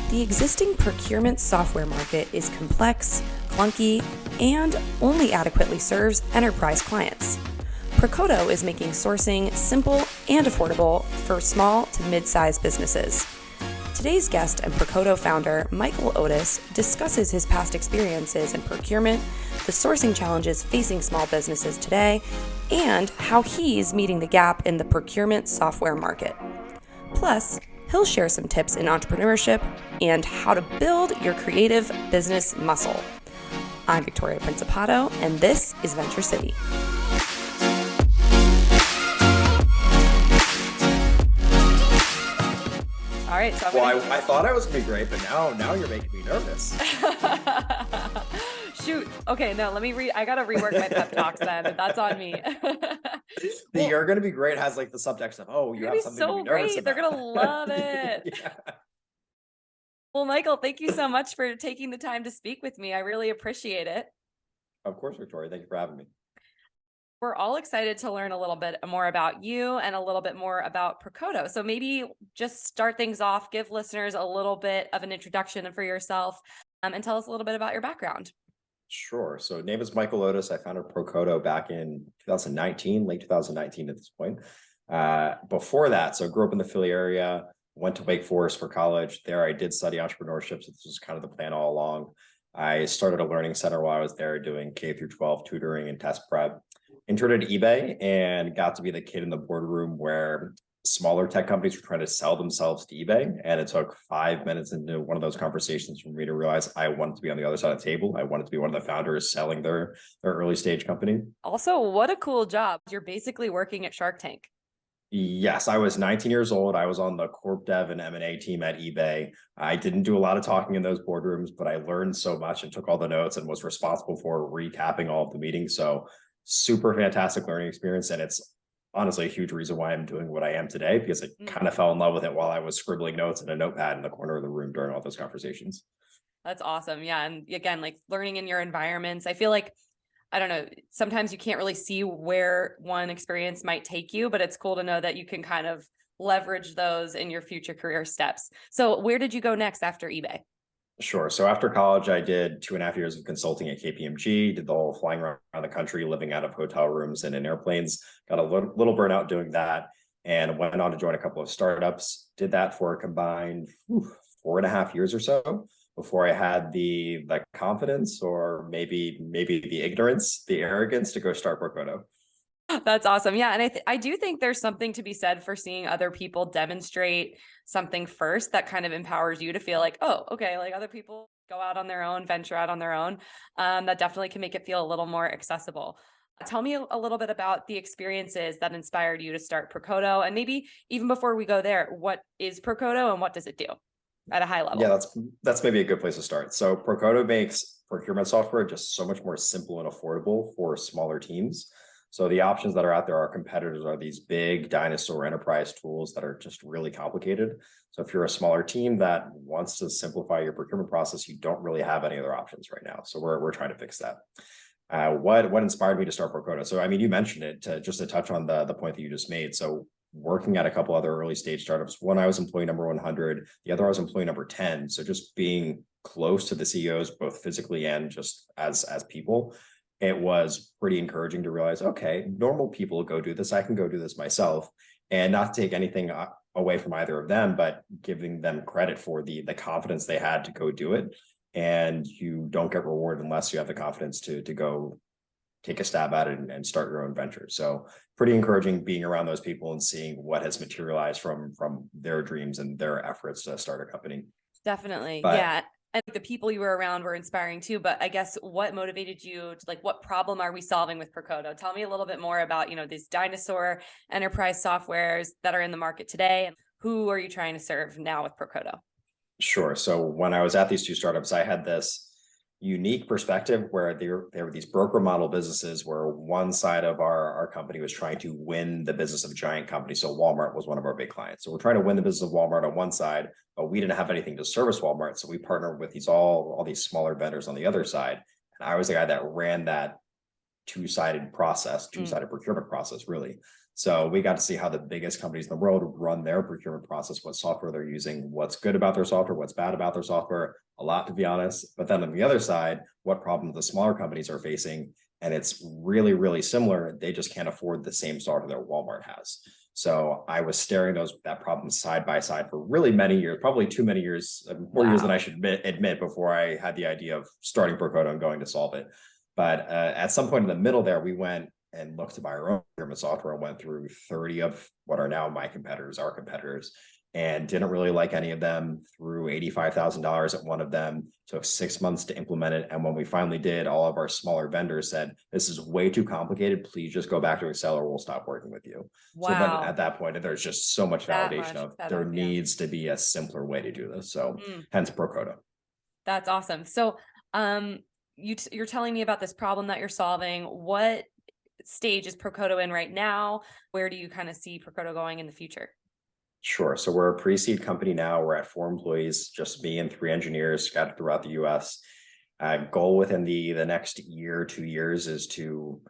The existing procurement software market is complex, clunky, and only adequately serves enterprise clients. Procoto is making sourcing simple and affordable for small to mid-sized businesses. Today's guest and Procoto founder, Michael Otis, discusses his past experiences in procurement, the sourcing challenges facing small businesses today, and how he's meeting the gap in the procurement software market. Plus, he'll share some tips in entrepreneurship and how to build your creative business muscle. I'm Victoria Principato, and this is Venture City. All right, so I thought I was gonna be great, but now you're making me nervous. Shoot. Okay, no, let me I gotta rework my pep talks then. That's on me. The "you're gonna be great" has like the subtext of, oh, you have something to be nervous about. They're gonna love it. Yeah. Well, Michael, thank you so much for taking the time to speak with me. I really appreciate it. Of course, Victoria. Thank you for having me. We're all excited to learn a little bit more about you and a little bit more about Procoto. So maybe just start things off, give listeners a little bit of an introduction for yourself, and tell us a little bit about your background. Sure. So name is Michael Otis. I founded Procoto back in 2019, late 2019 at this point. Before that, so grew up in the Philly area, went to Wake Forest for college. There I did study entrepreneurship. So this was kind of the plan all along. I started a learning center while I was there doing K through 12 tutoring and test prep. Interned at eBay and got to be the kid in the boardroom where smaller tech companies were trying to sell themselves to eBay. And it took 5 minutes into one of those conversations for me to realize I wanted to be on the other side of the table. I wanted to be one of the founders selling their early stage company. Also, what a cool job. You're basically working at Shark Tank. Yes, I was 19 years old. I was on the corp dev and M&A team at eBay. I didn't do a lot of talking in those boardrooms, but I learned so much and took all the notes and was responsible for recapping all of the meetings. So super fantastic learning experience. And it's honestly a huge reason why I'm doing what I am today, because I kind of fell in love with it while I was scribbling notes in a notepad in the corner of the room during all those conversations. That's awesome. Yeah. And again, like learning in your environments, I feel like, I don't know, sometimes you can't really see where one experience might take you, but it's cool to know that you can kind of leverage those in your future career steps. So where did you go next after eBay? Sure. So after college, I did 2.5 years of consulting at KPMG, did the whole flying around the country, living out of hotel rooms and in airplanes, got a little burnout doing that, and went on to join a couple of startups, did that for a combined 4.5 years or so before I had the confidence, or maybe the ignorance, the arrogance to go start Procoto. That's awesome. Yeah. And I do think there's something to be said for seeing other people demonstrate something first that kind of empowers you to feel like, oh, okay, like other people go out on their own, venture out on their own. That definitely can make it feel a little more accessible. Tell me a little bit about the experiences that inspired you to start Procoto. And maybe even before we go there, what is Procoto and what does it do at a high level? Yeah, that's maybe a good place to start. So Procoto makes procurement software just so much more simple and affordable for smaller teams. So the options that are out there, our competitors, are these big dinosaur enterprise tools that are just really complicated. So if you're a smaller team that wants to simplify your procurement process, you don't really have any other options right now. So we're trying to fix that. What inspired me to start Procoto? So I mean, you mentioned it, just to touch on the point that you just made. So working at a couple other early stage startups, one I was employee number 100, the other I was employee number 10. So just being close to the CEOs, both physically and just as people, it was pretty encouraging to realize, okay, normal people go do this. I can go do this myself, and not take anything away from either of them, but giving them credit for the confidence they had to go do it. And you don't get rewarded unless you have the confidence to go take a stab at it and start your own venture. So pretty encouraging being around those people and seeing what has materialized from their dreams and their efforts to start a company. Definitely. Yeah. And the people you were around were inspiring too, but I guess what motivated you to, like, what problem are we solving with Procoto? Tell me a little bit more about, these dinosaur enterprise softwares that are in the market today, and who are you trying to serve now with Procoto? Sure. So when I was at these two startups, I had this unique perspective where there were these broker model businesses where one side of our company was trying to win the business of giant companies. So Walmart was one of our big clients. So we're trying to win the business of Walmart on one side, but we didn't have anything to service Walmart. So we partnered with all these smaller vendors on the other side. And I was the guy that ran that two-sided procurement process, really. So we got to see how the biggest companies in the world run their procurement process, what software they're using, what's good about their software, what's bad about their software, a lot to be honest. But then on the other side, what problems the smaller companies are facing. And it's really, really similar. They just can't afford the same software that Walmart has. So I was staring that problem side by side for really many years, probably too many years, more years than I should admit before I had the idea of starting Procoto and going to solve it. But at some point in the middle there, we went and looked to buy our own procurement software and went through 30 of what are now my competitors, our competitors, and didn't really like any of them. Threw $85,000 at one of them, took 6 months to implement it. And when we finally did, all of our smaller vendors said, this is way too complicated. Please just go back to Excel or we'll stop working with you. Wow. So then at that point, there's just so much validation of there needs to be a simpler way to do this. So hence Procoto. That's awesome. So you're telling me about this problem that you're solving. What stage is Procoto in right now? Where do you kind of see Procoto going in the future? Sure. So we're a pre-seed company now. We're at 4 employees, just me and 3 engineers scattered throughout the US. Goal within the next year, 2 years is to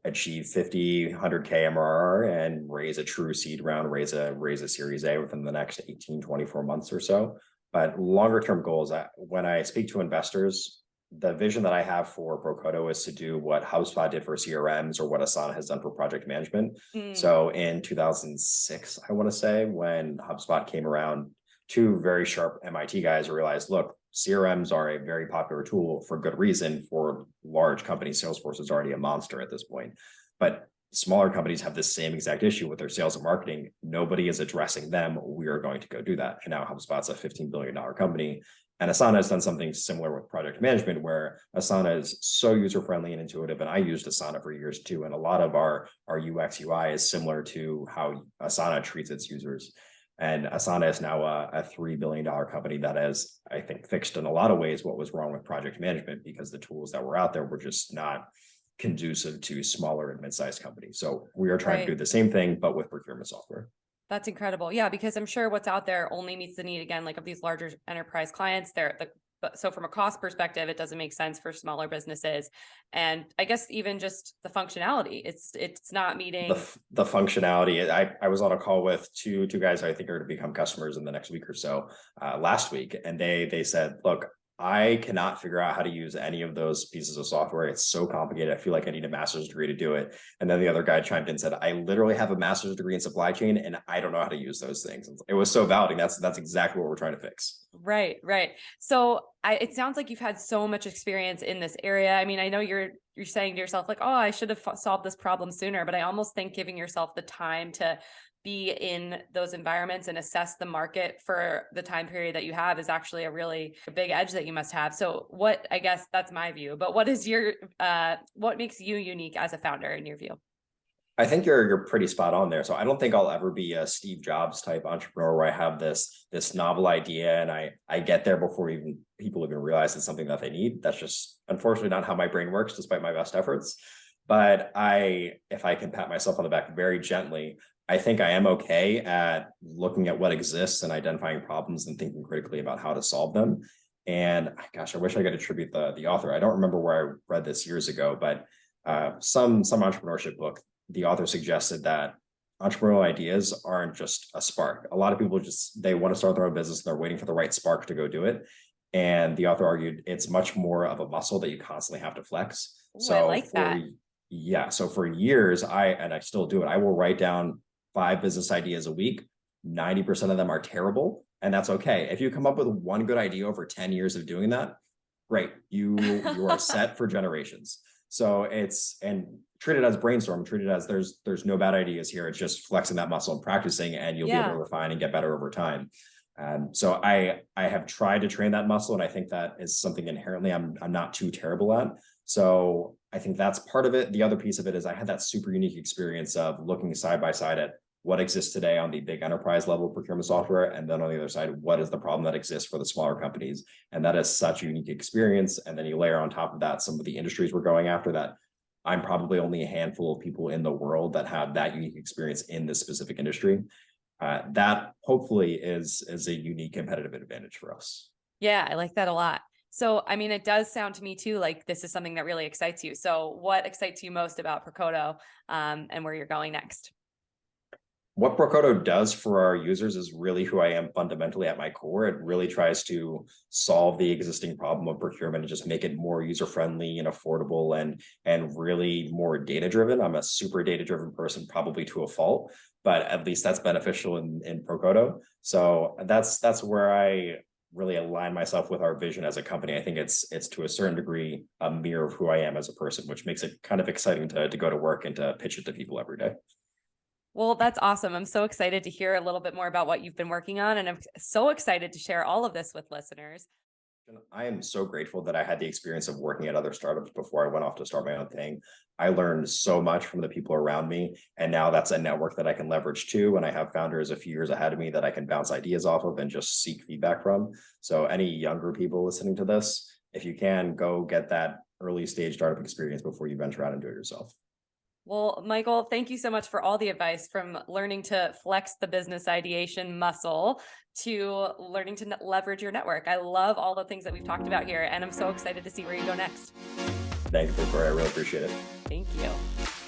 achieve 50, 100K MRR and raise a true seed round, raise a Series A within the next 18, 24 months or so. But longer term goals, when I speak to investors, the vision that I have for Procoto is to do what HubSpot did for CRMs or what Asana has done for project management. So in 2006, I want to say, when HubSpot came around, 2 very sharp MIT guys realized, look, CRMs are a very popular tool for good reason for large companies. Salesforce is already a monster at this point. But smaller companies have the same exact issue with their sales and marketing. Nobody is addressing them. We are going to go do that. And now HubSpot's a $15 billion company. And Asana has done something similar with project management, where Asana is so user-friendly and intuitive. And I used Asana for years too. And a lot of our UX UI is similar to how Asana treats its users. And Asana is now a $3 billion company that has, I think, fixed in a lot of ways what was wrong with project management, because the tools that were out there were just not conducive to smaller and mid-sized companies. So we are trying to do the same thing, but with procurement software. That's incredible. Yeah, because I'm sure what's out there only meets the need, again, like of these larger enterprise clients. So from a cost perspective, it doesn't make sense for smaller businesses. And I guess even just the functionality, it's not meeting the functionality. I was on a call with two guys I think are to become customers in the next week or so last week. And they said, look, I cannot figure out how to use any of those pieces of software. It's so complicated. I feel like I need a master's degree to do it. And then the other guy chimed in and said, I literally have a master's degree in supply chain and I don't know how to use those things. It was so validating. That's exactly what we're trying to fix. Right. So it sounds like you've had so much experience in this area. I mean, I know you're saying to yourself like, oh, I should have solved this problem sooner, but I almost think giving yourself the time to be in those environments and assess the market for the time period that you have is actually a really big edge that you must have. So I guess that's my view, but what is what makes you unique as a founder in your view? I think you're pretty spot on there. So I don't think I'll ever be a Steve Jobs type entrepreneur where I have this novel idea and I get there before people even realize it's something that they need. That's just unfortunately not how my brain works, despite my best efforts. But if I can pat myself on the back very gently, I think I am okay at looking at what exists and identifying problems and thinking critically about how to solve them. And gosh, I wish I could attribute the author. I don't remember where I read this years ago, but some entrepreneurship book, the author suggested that entrepreneurial ideas aren't just a spark. A lot of people they want to start their own business. They're waiting for the right spark to go do it. And the author argued it's much more of a muscle that you constantly have to flex. Ooh, so I like that. Yeah. So for years, I still do it. I will write down 5 business ideas a week. 90% of them are terrible. And that's okay. If you come up with one good idea over 10 years of doing that, great. You are set for generations. So and treat it as brainstorm, treat it as there's no bad ideas here. It's just flexing that muscle and practicing, and you'll be able to refine and get better over time. So I have tried to train that muscle, and I think that is something inherently I'm not too terrible at. So I think that's part of it. The other piece of it is I had that super unique experience of looking side by side at what exists today on the big enterprise level procurement software. And then on the other side, what is the problem that exists for the smaller companies? And that is such a unique experience. And then you layer on top of that some of the industries we're going after that I'm probably only a handful of people in the world that have that unique experience in this specific industry. That hopefully is a unique competitive advantage for us. Yeah, I like that a lot. So, I mean, it does sound to me too like this is something that really excites you. So what excites you most about Procoto and where you're going next? What Procoto does for our users is really who I am fundamentally at my core. It really tries to solve the existing problem of procurement and just make it more user-friendly and affordable and really more data-driven. I'm a super data-driven person, probably to a fault, but at least that's beneficial in Procoto. So that's where I really align myself with our vision as a company. I think it's to a certain degree a mirror of who I am as a person, which makes it kind of exciting to go to work and to pitch it to people every day. Well, that's awesome. I'm so excited to hear a little bit more about what you've been working on, and I'm so excited to share all of this with listeners. I am so grateful that I had the experience of working at other startups before I went off to start my own thing. I learned so much from the people around me, and now that's a network that I can leverage too. And I have founders a few years ahead of me that I can bounce ideas off of and just seek feedback from. So any younger people listening to this, if you can, go get that early stage startup experience before you venture out and do it yourself. Well, Michael, thank you so much for all the advice, from learning to flex the business ideation muscle to learning to leverage your network. I love all the things that we've talked about here, and I'm so excited to see where you go next. Thank you, Victoria. I really appreciate it. Thank you.